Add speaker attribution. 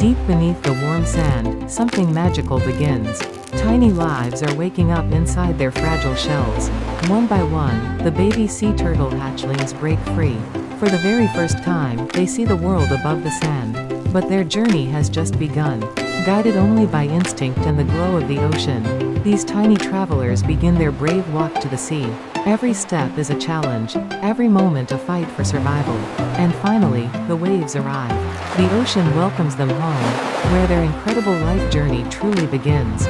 Speaker 1: Deep beneath the warm sand, something magical begins. Tiny lives are waking up inside their fragile shells. One by one, the baby sea turtle hatchlings break free. For the very first time, they see the world above the sand. But their journey has just begun. Guided only by instinct and the glow of the ocean, these tiny travelers begin their brave walk to the sea. Every step is a challenge, every moment a fight for survival. And finally, the waves arrive. The ocean welcomes them home, where their incredible life journey truly begins.